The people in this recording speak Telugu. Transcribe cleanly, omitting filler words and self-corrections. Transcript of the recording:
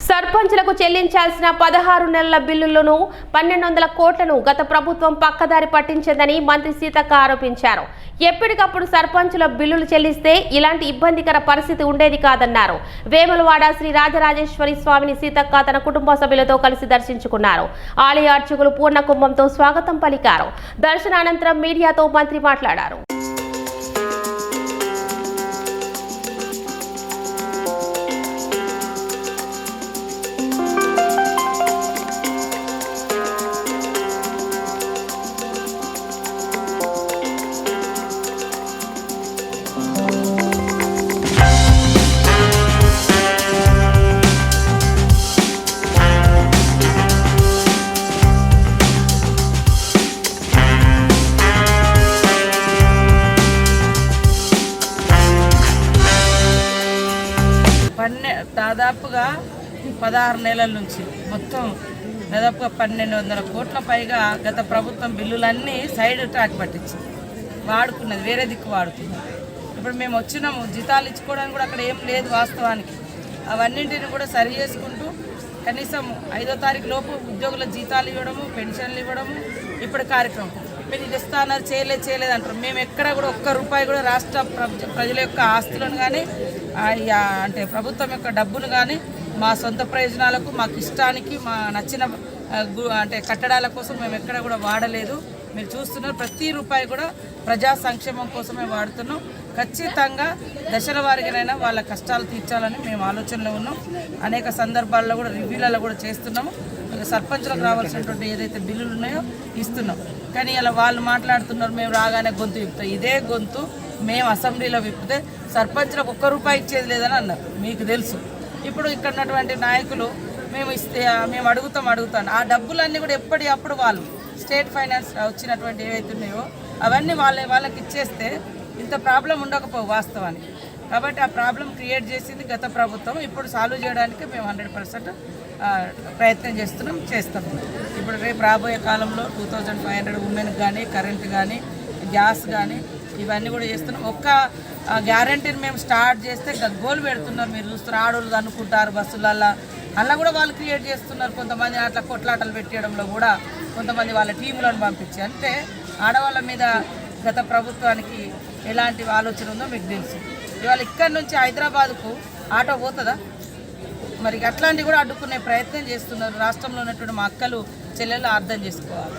సర్పంచులకు చెల్లించాల్సిన 16 నెలల బిల్లులను 1200 కోట్లను గత ప్రభుత్వం పక్కదారి పట్టించిందని మంత్రి సీతక్క ఆరోపించారు. ఎప్పటికప్పుడు సర్పంచుల బిల్లులు చెల్లిస్తే ఇలాంటి ఇబ్బందికర పరిస్థితి ఉండేది కాదన్నారు. వేములవాడ శ్రీ రాజరాజేశ్వరి స్వామిని సీతక్క తన కుటుంబ సభ్యులతో కలిసి దర్శించుకున్నారు. ఆలయ అర్చకులు పూర్ణ కుంభంతో స్వాగతం పలికారు. దర్శనానంతరం మీడియాతో మంత్రి మాట్లాడారు. దాదాపుగా 16 నెలల నుంచి మొత్తం దాదాపుగా 1200 కోట్ల పైగా గత ప్రభుత్వం బిల్లులన్నీ సైడ్ ట్రాక్ పట్టించి వాడుకున్నది, వేరే దిక్కు వాడుకున్నది. ఇప్పుడు మేము వచ్చినాము, జీతాలు ఇచ్చుకోవడానికి కూడా అక్కడ ఏం లేదు వాస్తవానికి. అవన్నింటిని కూడా సరి చేసుకుంటూ కనీసం 5వ తారీఖు లోపు ఉద్యోగుల జీతాలు ఇవ్వడము, పెన్షన్లు ఇవ్వడము ఇప్పుడు కార్యక్రమం. మీరు ఇది ఇస్తాన్నారు, చేయలేదు అంటారు. మేము ఎక్కడ కూడా ఒక్క రూపాయి కూడా రాష్ట్ర ప్రజల యొక్క ఆస్తులను కానీ అంటే ప్రభుత్వం యొక్క డబ్బును కానీ మా సొంత ప్రయోజనాలకు, మాకు ఇష్టానికి, మా నచ్చిన అంటే కట్టడాల కోసం మేము ఎక్కడ కూడా వాడలేదు. మీరు చూస్తున్నారు, ప్రతి రూపాయి కూడా ప్రజా సంక్షేమం కోసమే వాడుతున్నాం. ఖచ్చితంగా దశల వారిగానైనా వాళ్ళ కష్టాలు తీర్చాలని మేము ఆలోచనలో ఉన్నాం. అనేక సందర్భాల్లో కూడా రివ్యూలలో కూడా చేస్తున్నాము. సర్పంచులకు రావాల్సినటువంటి ఏదైతే బిల్లులు ఉన్నాయో ఇస్తున్నాం. కానీ ఇలా వాళ్ళు మాట్లాడుతున్నారు, మేము రాగానే గొంతు విప్పుతాం. ఇదే గొంతు మేము అసెంబ్లీలో విప్పితే సర్పంచులకు ఒక్క రూపాయి ఇచ్చేది లేదని అన్నారు, మీకు తెలుసు. ఇప్పుడు ఇక్కడ ఉన్నటువంటి నాయకులు మేము అడుగుతాం ఆ డబ్బులన్నీ కూడా ఎప్పటికప్పుడు వాళ్ళు స్టేట్ ఫైనాన్స్ వచ్చినటువంటి ఏవైతే ఉన్నాయో అవన్నీ వాళ్ళకి ఇచ్చేస్తే ఇంత ప్రాబ్లం ఉండకపోవు వాస్తవానికి. కాబట్టి ఆ ప్రాబ్లం క్రియేట్ చేసింది గత ప్రభుత్వం. ఇప్పుడు సాల్వ్ చేయడానికి మేము 100% ప్రయత్నం చేస్తాం. ఇప్పుడు రేపు రాబోయే కాలంలో 2500 ఉమెన్కి కానీ, కరెంట్ కానీ, గ్యాస్ కానీ ఇవన్నీ కూడా చేస్తున్నాం. ఒక్క గ్యారంటీని మేము స్టార్ట్ చేస్తే గగ్గోలు పెడుతున్నారు. మీరు చూస్తున్నారు, ఆడోళ్ళు అనుకుంటారు బస్సులల్లో, అలా కూడా వాళ్ళు క్రియేట్ చేస్తున్నారు. కొంతమంది అట్లా కొట్లాటలు పెట్టడంలో కూడా కొంతమంది వాళ్ళ టీములను పంపించి, అంటే ఆడవాళ్ళ మీద గత ప్రభుత్వానికి ఎలాంటి ఆలోచన ఉందో మీకు తెలుసు. ఇవాళ ఇక్కడి నుంచి హైదరాబాద్కు ఆటో పోతుందా? మరి అట్లాంటివి కూడా అడ్డుకునే ప్రయత్నం చేస్తున్నారు. రాష్ట్రంలో ఉన్నటువంటి మా అక్కలు చెల్లెళ్ళు అర్థం చేసుకోవాలి.